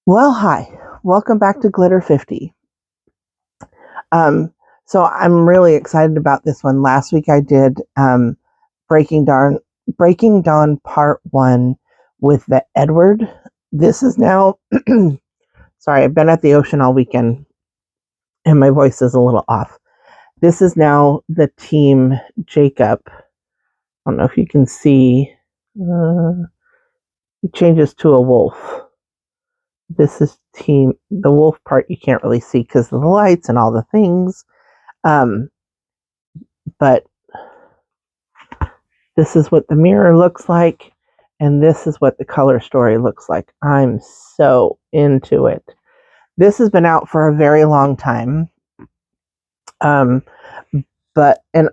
Well, hi. Welcome back to Glitter 50. Um, so I'm really excited about this one. Last week I did Breaking Dawn Breaking Dawn Part 1 with the Edward. This is now sorry, I've been at the ocean all weekend and my voice is a little off. This is now the team Jacob. I don't know if you can see. He changes to a wolf. This is the wolf part you can't really see because of the lights and all the things. But this is what the mirror looks like, and this is what the color story looks like. I'm so into it. This has been out for a very long time. And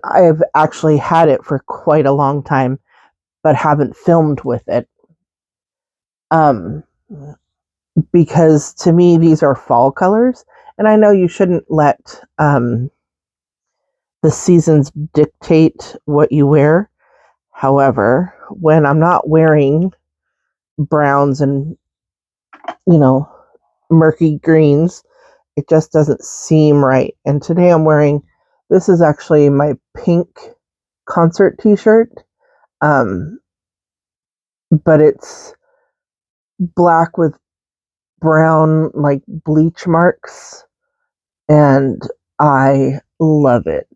I've actually had it for quite a long time, but haven't filmed with it. Because to me, these are fall colors, and I know you shouldn't let the seasons dictate what you wear. However, when I'm not wearing browns and, murky greens, it just doesn't seem right. And today I'm wearing, this is actually my pink concert t-shirt. But it's black with brown, like bleach marks. And I love it.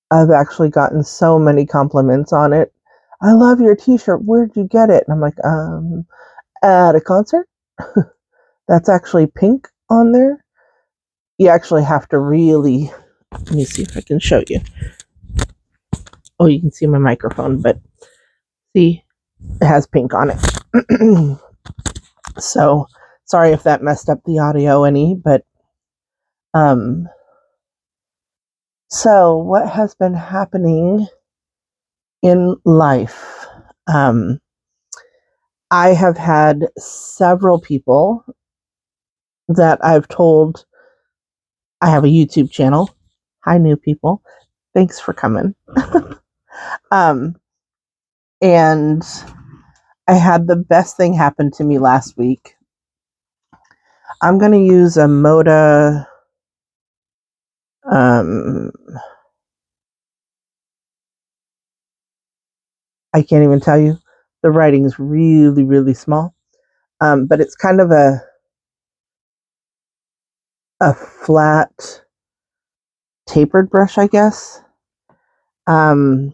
I've actually gotten so many compliments on it. I love your t-shirt. Where'd you get it? And I'm like, at a concert. That's actually pink on there. You actually have to really, let me see if I can show you. Oh, you can see my microphone, but see, it has pink on it. So sorry if that messed up the audio any, but so what has been happening in life? I have had several people that I've told I have a YouTube channel. Hi, new people. Thanks for coming. And I had the best thing happen to me last week. I'm going to use a Moda I can't even tell you. The writing is really, really small. But it's kind of a flat tapered brush, I guess. And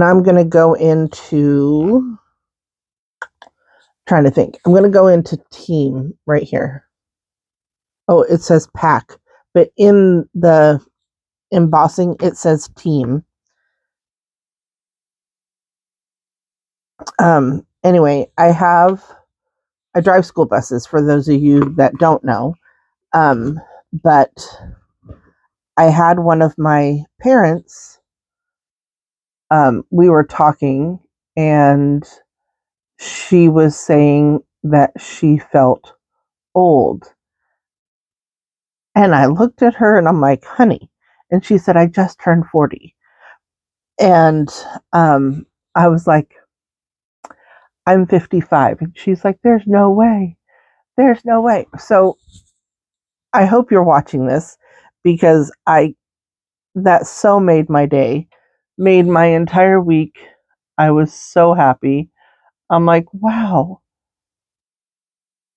I'm going to go into, trying to think. I'm going to go into Team right here. Oh, it says Pack, but in the embossing, it says Team. Anyway, I drive school buses for those of you that don't know. But I had one of my parents, we were talking, and she was saying that she felt old. And I looked at her and I'm like, honey. And she said, I just turned 40. And I was like, I'm 55. And she's like, there's no way. There's no way. So I hope you're watching this, because that so made my day, made my entire week. I was so happy. I'm like, wow,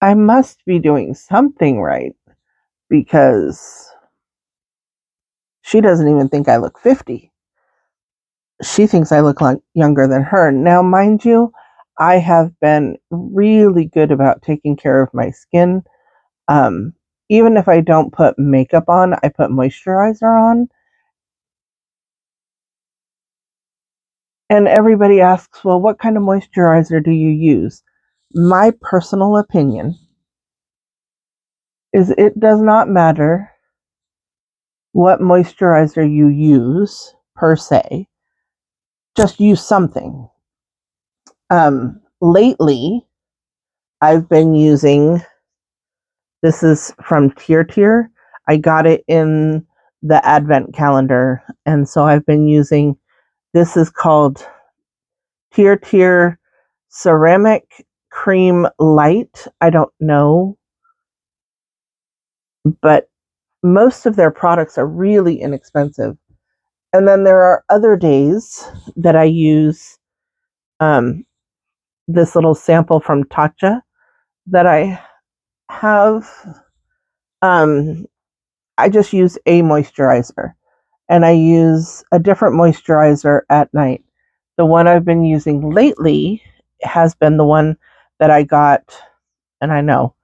I must be doing something right, because she doesn't even think I look 50. She thinks I look like younger than her. Now, mind you, I have been really good about taking care of my skin. Even if I don't put makeup on, I put moisturizer on. And everybody asks, well, what kind of moisturizer do you use? My personal opinion is it does not matter what moisturizer you use per se. Just use something. Lately, I've been using, this is from Tier. I got it in the advent calendar. And so I've been using, this is called Tier Ceramic Cream Light, I don't know, but most of their products are really inexpensive. And then there are other days that I use this little sample from Tatcha that I have. Um, I just use a moisturizer, and I use a different moisturizer at night. The one I've been using lately has been the one that I got, and I know,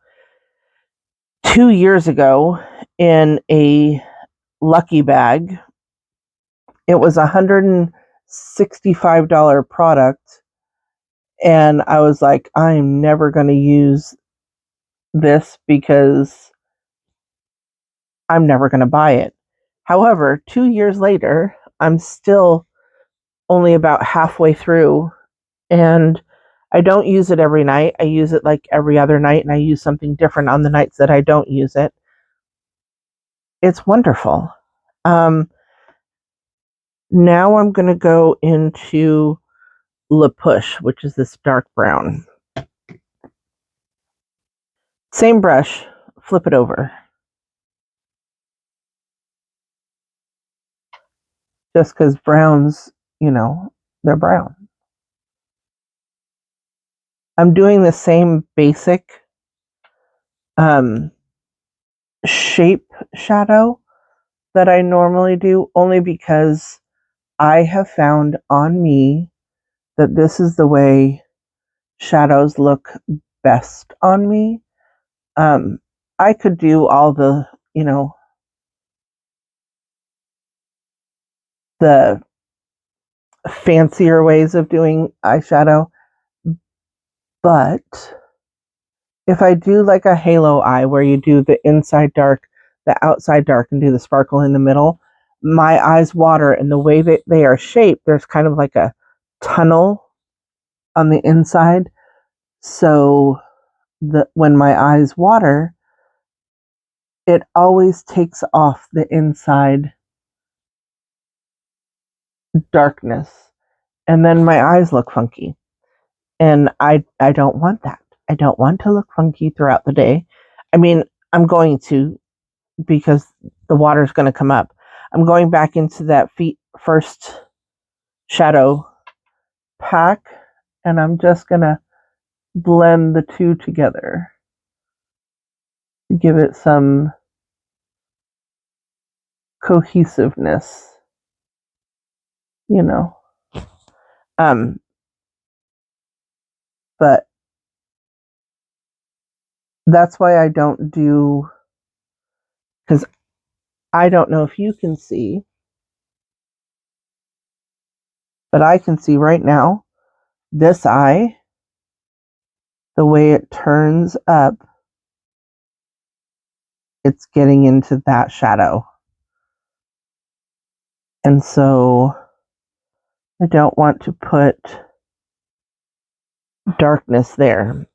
2 years ago in a Lucky Bag. It was $165 product, and I was like, I'm never going to use this because I'm never going to buy it. However, 2 years later, I'm still only about halfway through, and I don't use it every night. I use it like every other night, and I use something different on the nights that I don't use it. It's wonderful. Now I'm going to go into La Push, which is this dark brown. Same brush, flip it over. Just because browns, they're brown. I'm doing the same basic shape shadow that I normally do, only because I have found on me that this is the way shadows look best on me. I could do all the, the fancier ways of doing eyeshadow, but if I do like a halo eye where you do the inside dark, the outside dark, and do the sparkle in the middle, my eyes water, and the way that they are shaped, there's kind of like a tunnel on the inside. So when my eyes water, it always takes off the inside darkness, and then my eyes look funky. And I don't want that. I don't want to look funky throughout the day. I mean, I'm going to, because the water's going to come up. I'm going back into that first shadow pack, and I'm just going to blend the two together. Give it some cohesiveness, you know. But that's why I don't do, because I don't know if you can see, but I can see right now this eye, the way it turns up, it's getting into that shadow. And so I don't want to put darkness there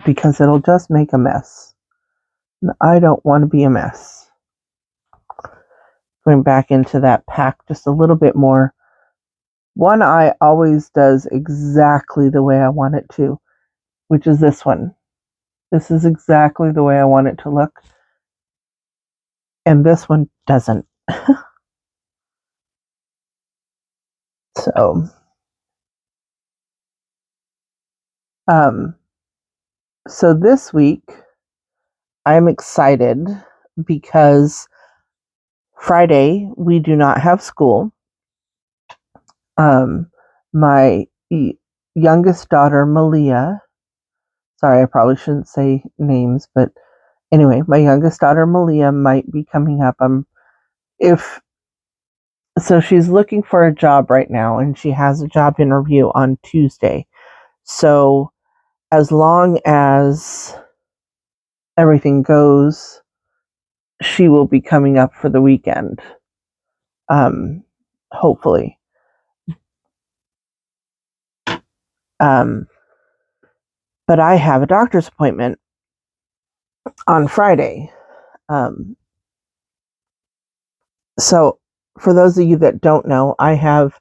because it'll just make a mess. And I don't want to be a mess. Going back into that pack just a little bit more. One eye always does exactly the way I want it to, which is this one. This is exactly the way I want it to look. And this one doesn't. So, so this week I'm excited because Friday we do not have school. My youngest daughter, Malia, sorry, I probably shouldn't say names, but anyway, my youngest daughter, Malia, might be coming up. So she's looking for a job right now, and she has a job interview on Tuesday. So as long as everything goes, she will be coming up for the weekend. Hopefully. But I have a doctor's appointment on Friday. So for those of you that don't know, I have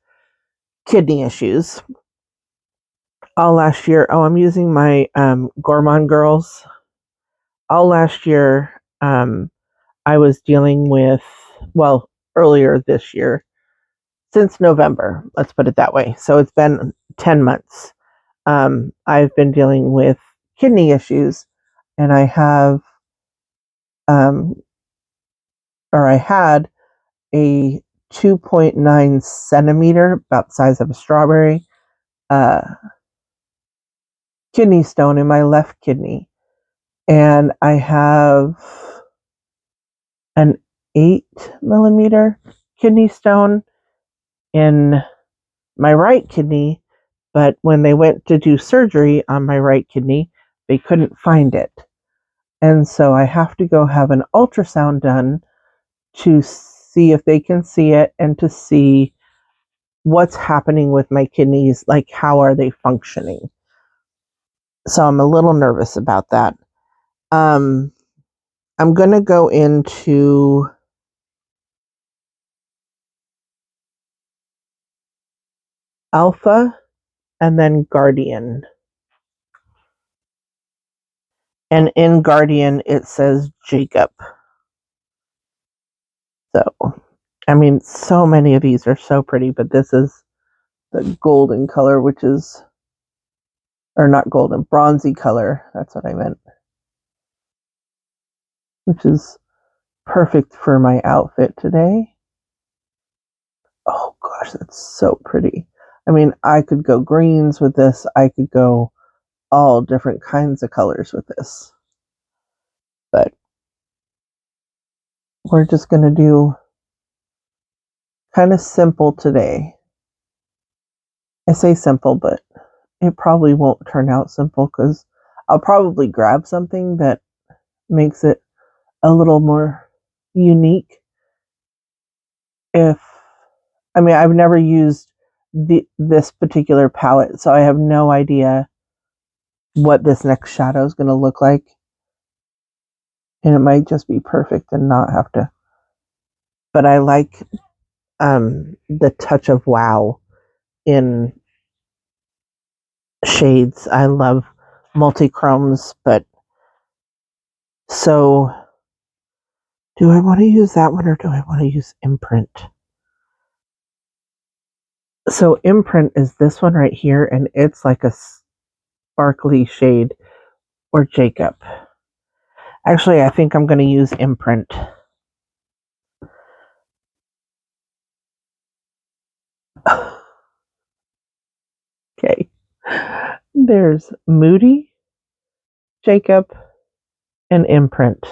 kidney issues. all last year. Oh, I'm using my Gourmand Girls. All last year, I was dealing with, well, earlier this year, since November, let's put it that way. So it's been 10 months. I've been dealing with kidney issues, and I have, or I had a 2.9 centimeter, about the size of a strawberry, uh, kidney stone in my left kidney. And I have an 8 millimeter kidney stone in my right kidney, but when they went to do surgery on my right kidney, they couldn't find it. And so I have to go have an ultrasound done to see if they can see it and to see what's happening with my kidneys, like how are they functioning. So I'm a little nervous about that. I'm going to go into Alpha and then Guardian. And in Guardian, it says Jacob. So, I mean, so many of these are so pretty, but this is the golden color, which is, or not golden, bronzy color. That's what I meant. Which is perfect for my outfit today. Oh gosh, that's so pretty. I mean, I could go greens with this. I could go all different kinds of colors with this. But we're just going to do kind of simple today. I say simple, but it probably won't turn out simple because I'll probably grab something that makes it a little more unique. I've never used this particular palette, so I have no idea what this next shadow is going to look like. And it might just be perfect and not have to. But I like the touch of wow in shades. I love multi-chromes, but so do I want to use that one or do I want to use imprint? So imprint is this one right here, and it's like a sparkly shade, or Jacob. Actually, I think I'm going to use imprint. Okay. There's Moody, Jacob, and imprint.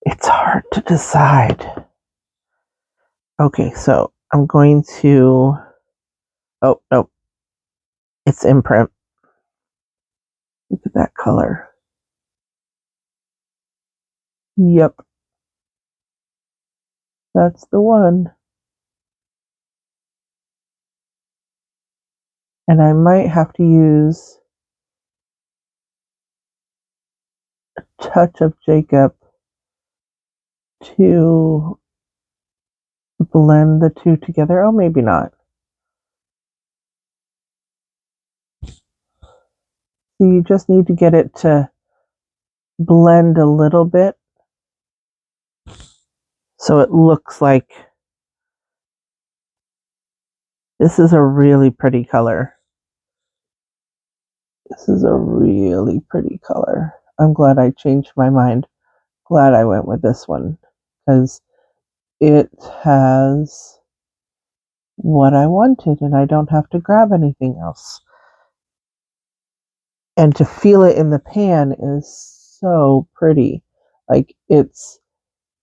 It's hard to decide. Okay, so I'm going to... Oh, no. It's imprint. Look at that color. Yep. That's the one. And I might have to use a touch of Jacob to blend the two together. Oh, maybe not. So you just need to get it to blend a little bit so it looks like this is a really pretty color. This is a really pretty color. I'm glad I changed my mind. Glad I went with this one because it has what I wanted and I don't have to grab anything else. And to feel it in the pan is so pretty. Like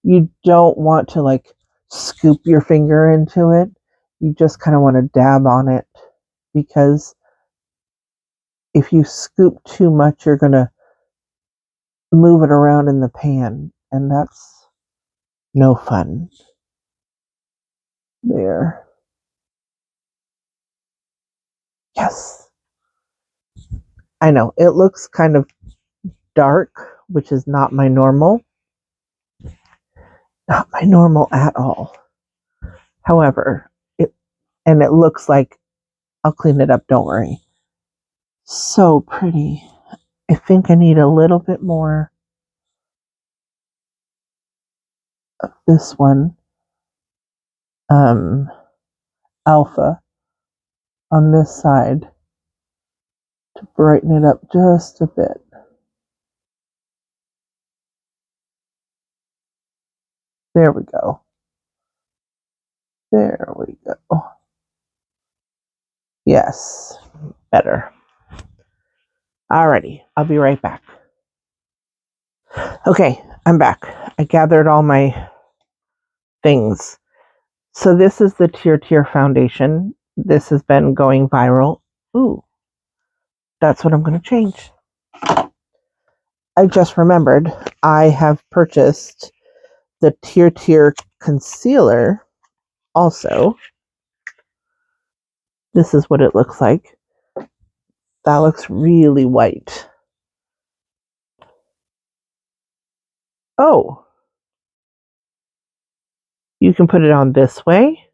you don't want to like scoop your finger into it. You just kind of want to dab on it because if you scoop too much, you're going to move it around in the pan and that's no fun. There. Yes. I know it looks kind of dark, which is not my normal. Not my normal at all. However, it looks like I'll clean it up, don't worry. So pretty. I think I need a little bit more of this one. Alpha on this side to brighten it up just a bit. There we go. There we go. Yes, better. Alrighty, I'll be right back. Okay, I'm back. I gathered all my things. So this is the Tier foundation. This has been going viral. Ooh, that's what I'm going to change. I just remembered I have purchased the Tier concealer also. This is what it looks like. That looks really white. Oh, you can put it on this way.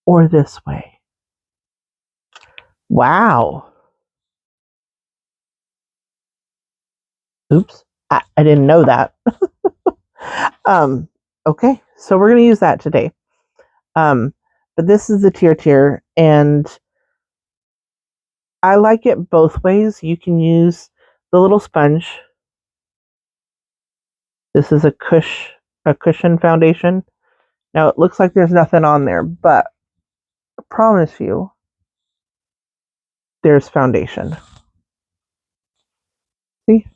Or this way. Wow. Oops. I didn't know that. Okay, so we're going to use that today. But this is the Tier, and I like it both ways. You can use the little sponge. This is a cushion foundation. Now it looks like there's nothing on there, but I promise you, there's foundation. See?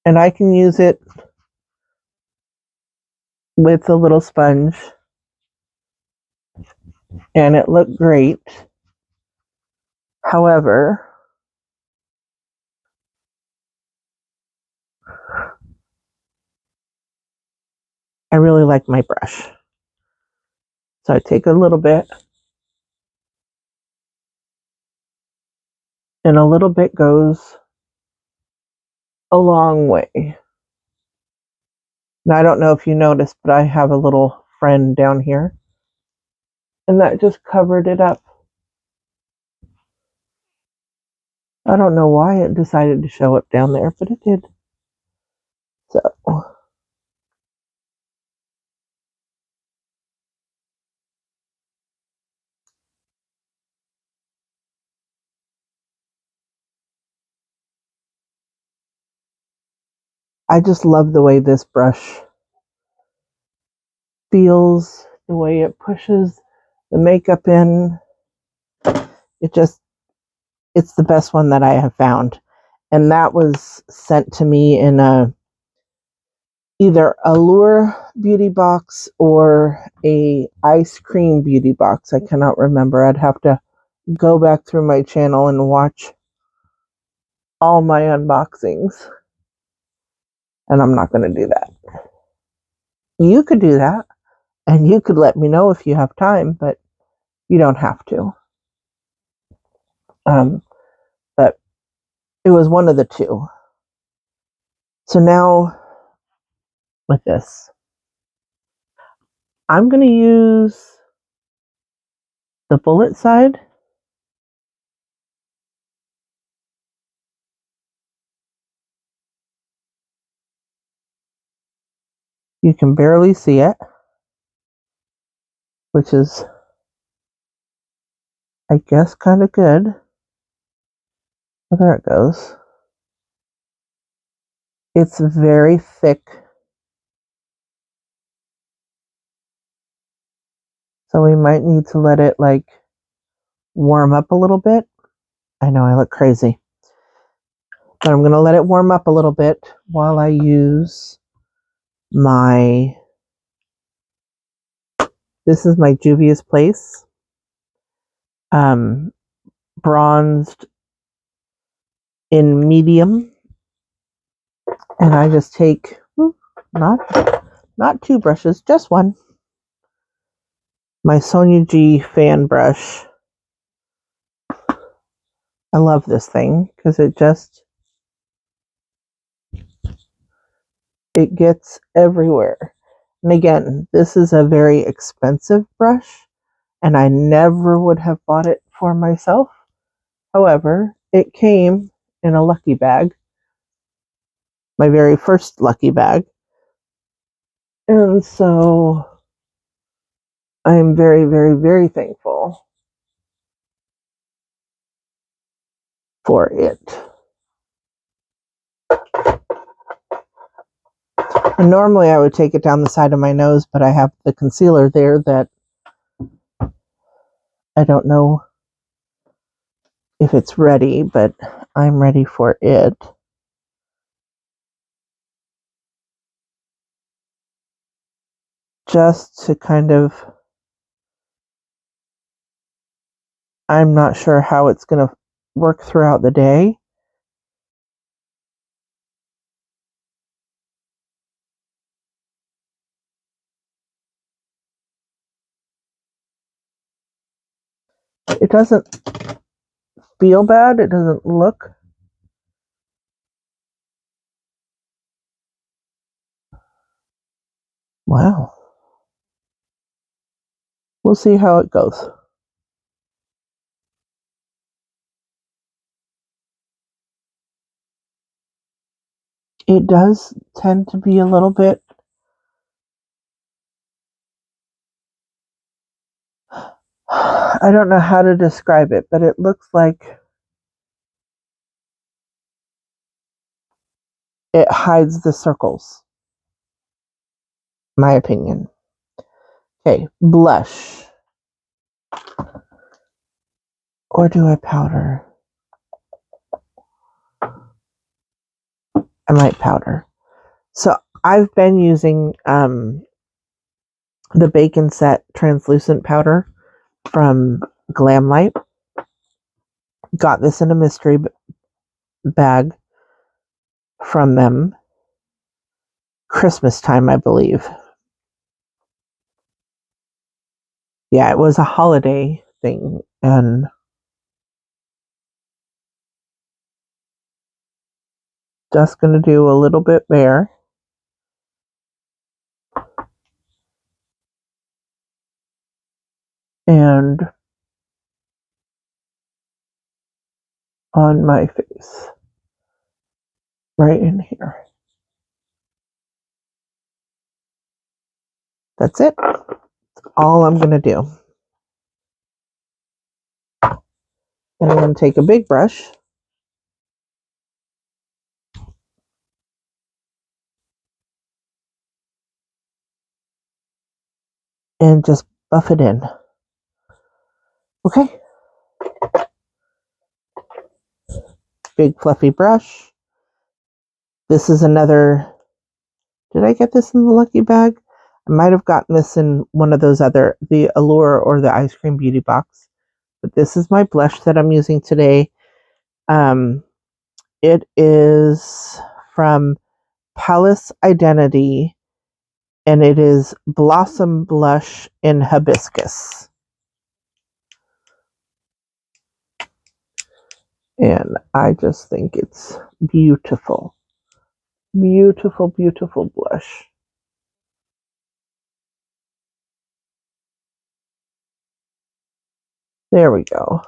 And I can use it with a little sponge, and it looked great. However, I really like my brush. So I take a little bit, and a little bit goes a long way. Now, I don't know if you noticed, but I have a little friend down here, and that just covered it up. I don't know why it decided to show up down there, but it did. So, I just love the way this brush feels, the way it pushes the makeup in. It's the best one that I have found. And that was sent to me in either a Allure beauty box or a ice cream beauty box. I cannot remember. I'd have to go back through my channel and watch all my unboxings. And I'm not going to do that. You could do that, and you could let me know if you have time, but you don't have to. But it was one of the two. So now with this, I'm going to use the bullet side. You can barely see it, which is, I guess, kind of good. Oh, there it goes. It's very thick. So we might need to let it warm up a little bit. I know I look crazy. But I'm going to let it warm up a little bit while I use this is my Juvia's Place bronzed in medium, and I just take not two brushes, just one. My Sonia G fan brush. I love this thing because it just It gets everywhere. And again, this is a very expensive brush, and I never would have bought it for myself. However, it came in a lucky bag, my very first lucky bag. And so I'm very, very, very thankful for it. And normally I would take it down the side of my nose, but I have the concealer there that I don't know if it's ready, but I'm ready for it. Just to kind of, I'm not sure how it's going to work throughout the day. It doesn't feel bad. It doesn't look. Wow. We'll see how it goes. It does tend to be a little bit, I don't know how to describe it, but it looks like it hides the circles, my opinion. Okay, blush. Or do I powder? I might powder. So I've been using the Bacon Set translucent powder from Glamlight. Got this in a mystery bag from them Christmas time, I believe. Yeah, it was a holiday thing, and just going to do a little bit there. And on my face, right in here. That's it. That's all I'm going to do. And I'm going to take a big brush and just buff it in. Okay. Big fluffy brush. This is another, did I get this in the lucky bag? I might have gotten this in one of those other, the Allure or the Ice Cream Beauty box. But this is my blush that I'm using today. It is from Palace Identity, and it is Blossom Blush in Hibiscus. And I just think it's beautiful. Beautiful, beautiful blush. There we go.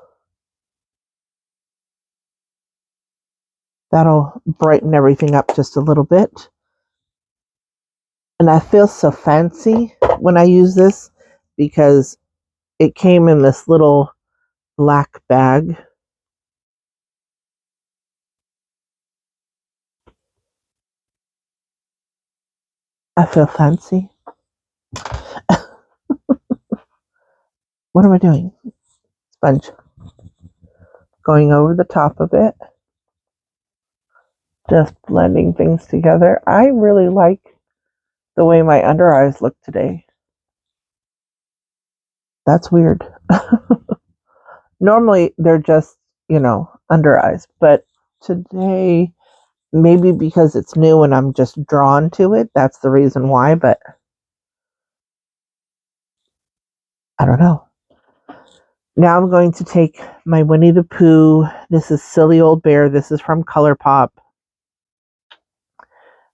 That'll brighten everything up just a little bit. And I feel so fancy when I use this because it came in this little black bag. I feel fancy. What am I doing? Sponge. Going over the top of it. Just blending things together. I really like the way my under eyes look today. That's weird. Normally they're just, under eyes. But today, maybe because it's new and I'm just drawn to it, that's the reason why. But I don't know. Now I'm going to take my Winnie the Pooh. This is Silly Old Bear. This is from ColourPop.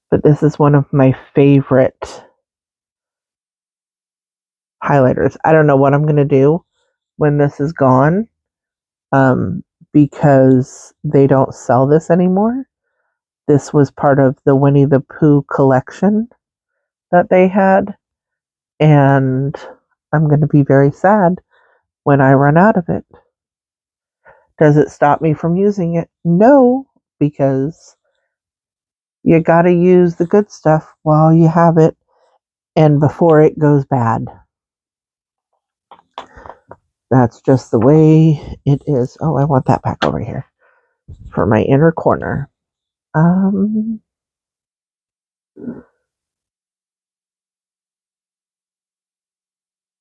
But this is one of my favorite highlighters. I don't know what I'm going to do when this is gone, because they don't sell this anymore. This was part of the Winnie the Pooh collection that they had, and I'm going to be very sad when I run out of it. Does it stop me from using it? No, because you got to use the good stuff while you have it and before it goes bad. That's just the way it is. Oh, I want that back over here for my inner corner. I'm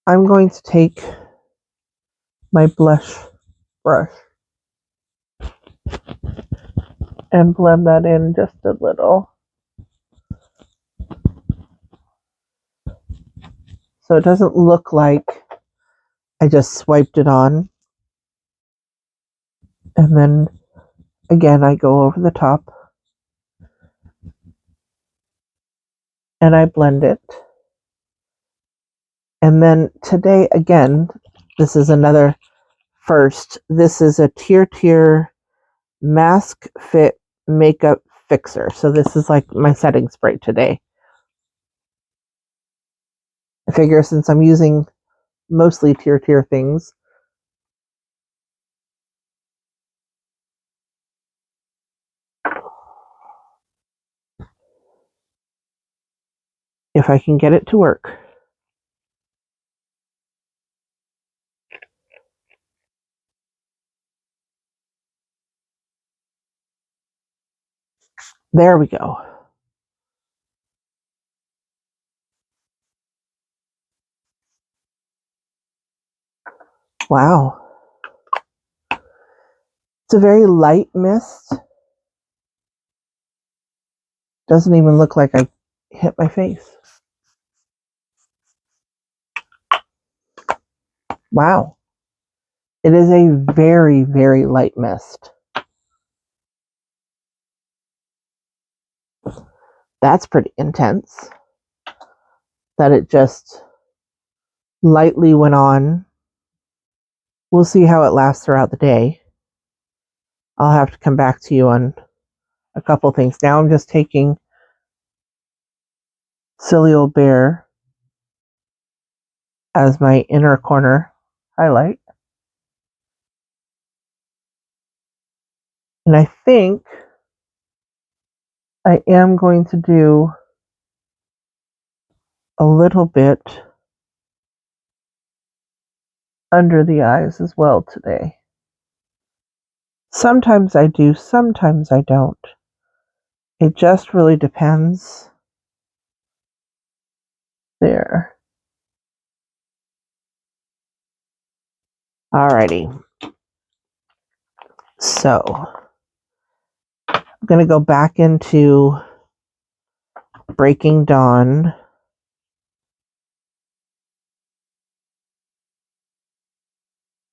going to take my blush brush and blend that in just a little. So it doesn't look like I just swiped it on. And then again, I go over the top and I blend it. And then today, again, this is another first. This is a Tier Mask Fit Makeup Fixer. So this is like my setting spray today. I figure since I'm using mostly Tier things, if I can get it to work. There we go. Wow. It's a very light mist. Doesn't even look like I hit my face. Wow. It is a very, very light mist. That's pretty intense. That it just lightly went on. We'll see how it lasts throughout the day. I'll have to come back to you on a couple things. Now I'm just taking Silly Old Bear as my inner corner highlight. And I think I am going to do a little bit under the eyes as well today. Sometimes I do, sometimes I don't. It just really depends. There. Alrighty. So, I'm going to go back into Breaking Dawn.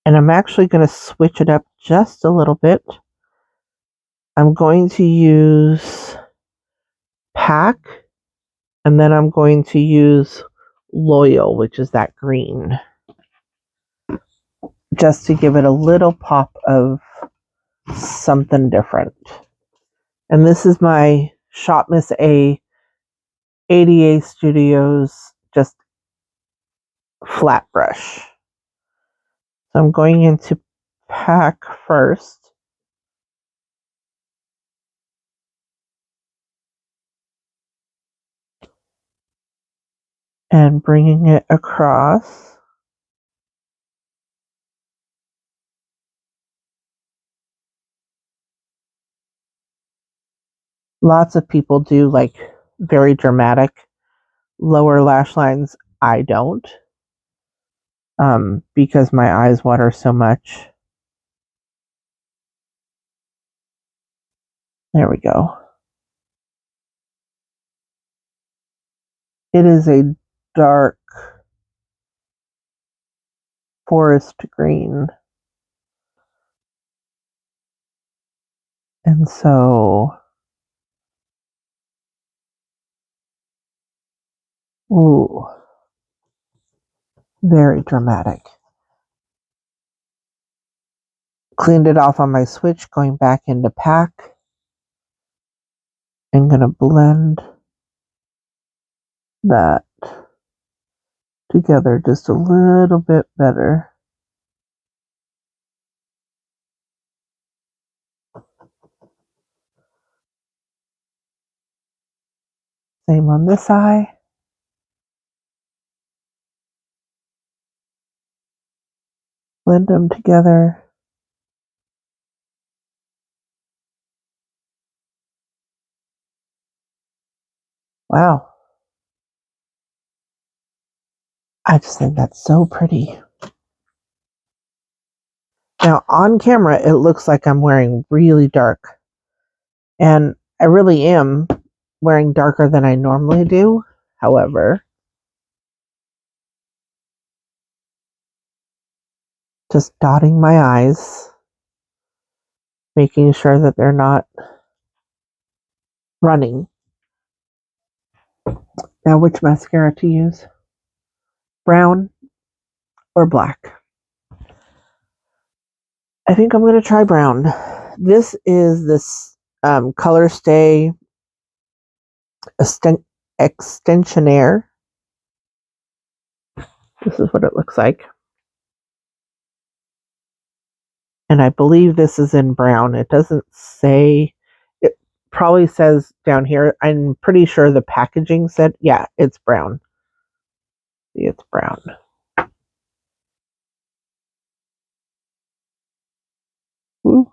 And I'm actually going to switch it up just a little bit. I'm going to use Pack, and then I'm going to use Loyal, which is that green, just to give it a little pop of something different. And this is my Shop Miss A 80A Studios just flat brush. So I'm going into Pack first. And bringing it across. Lots of people do like very dramatic lower lash lines. I don't, because my eyes water so much. There we go. It is a dark forest green. And so Ooh, very dramatic. Cleaned it off on my switch, going back into pack. I'm going to blend that together just a little bit better. Same on this eye. Blend them together. Wow. I just think that's so pretty. Now, on camera, it looks like I'm wearing really dark. And I really am wearing darker than I normally do. However, just dotting my eyes, making sure that they're not running. Now, which mascara to use? Brown or black? I think I'm going to try brown. This is this Color Stay Extensionaire. This is what it looks like. And I believe this is in brown. It doesn't say, it probably says down here. I'm pretty sure the packaging said, yeah, it's brown. See, it's brown. Ooh.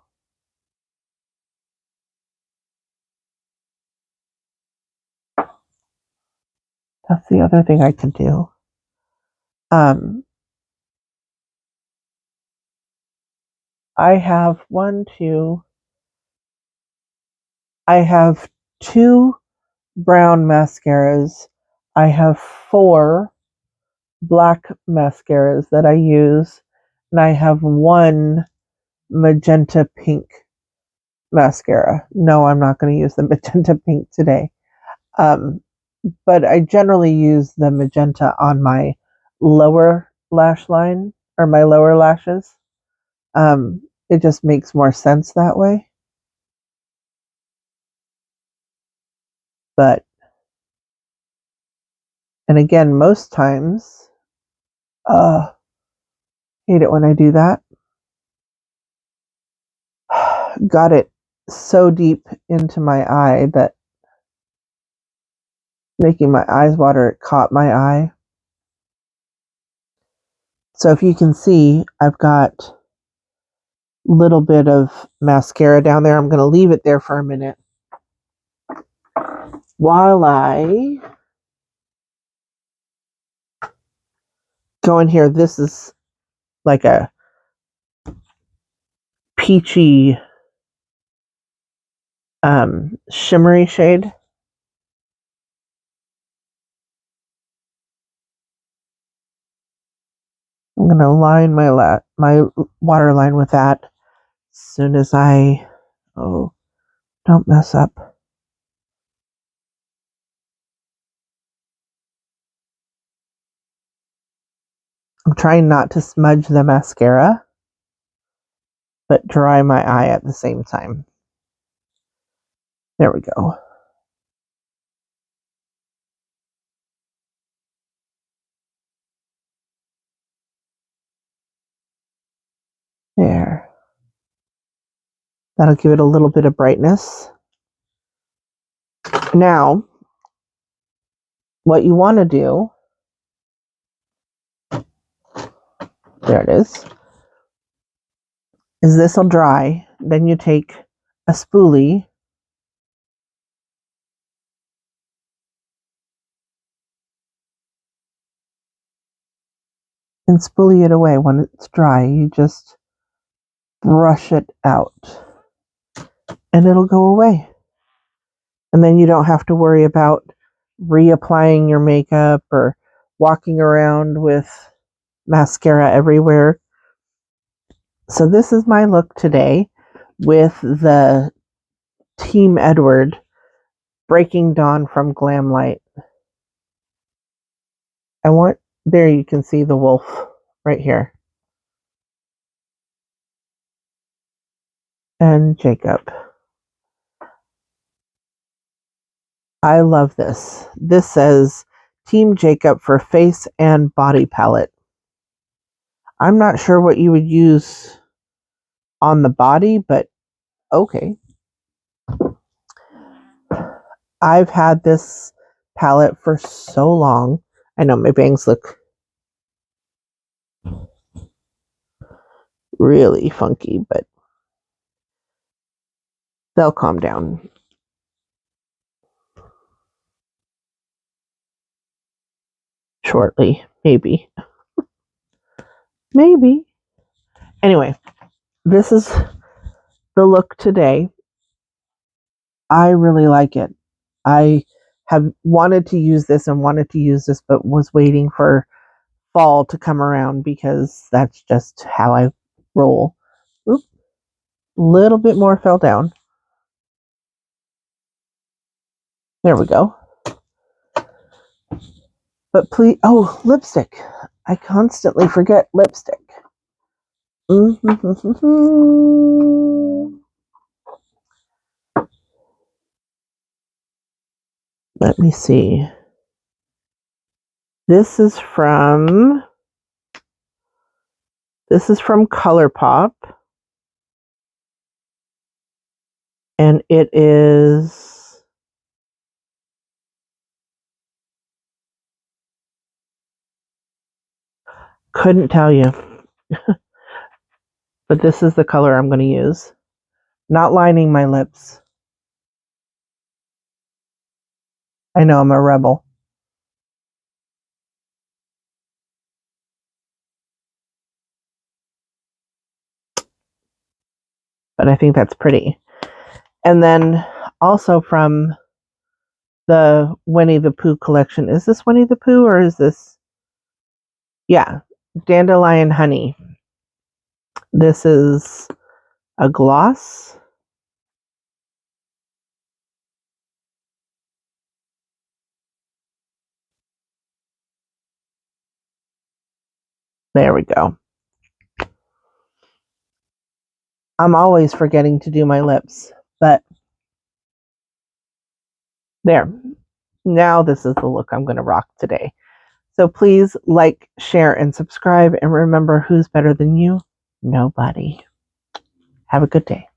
That's the other thing I can do. I have I have 2 brown mascaras. I have 4 black mascaras that I use, and I have 1 magenta pink mascara. No, I'm not going to use the magenta pink today. But I generally use the magenta on my lower lash line or my lower lashes. It just makes more sense that way. But, and again, most times, hate it when I do that. Got it so deep into my eye that making my eyes water, it caught my eye. So if you can see, I've got a little bit of mascara down there. I'm going to leave it there for a minute while I go in here. This is like a peachy shimmery shade. I'm going to line my waterline with that as soon as don't mess up. I'm trying not to smudge the mascara, but dry my eye at the same time. There we go. There. That'll give it a little bit of brightness. Now, what you want to do, there it is this will dry. Then you take a spoolie and spoolie it away. When it's dry, you just brush it out and it'll go away. And then you don't have to worry about reapplying your makeup or walking around with mascara everywhere. So this is my look today with the Team Edward Breaking Dawn from Glam Light. There you can see the wolf right here. And Jacob. I love this. This says Team Jacob for face and body palette. I'm not sure what you would use on the body, but okay. I've had this palette for so long. I know my bangs look really funky, but they'll calm down shortly. Maybe. Maybe. Anyway, this is the look today. I really like it. I have wanted to use this, but was waiting for fall to come around because that's just how I roll. Oop, little bit more fell down. There we go. But please, lipstick. I constantly forget lipstick. Let me see. This is from ColourPop. And it is couldn't tell you. But this is the color I'm going to use. Not lining my lips. I know I'm a rebel. But I think that's pretty. And then also from the Winnie the Pooh collection. Is this Winnie the Pooh or is this? Yeah, Dandelion Honey. This is a gloss. There we go. I'm always forgetting to do my lips, but there. Now this is the look I'm going to rock today. So please like, share, and subscribe. And remember, who's better than you? Nobody. Have a good day.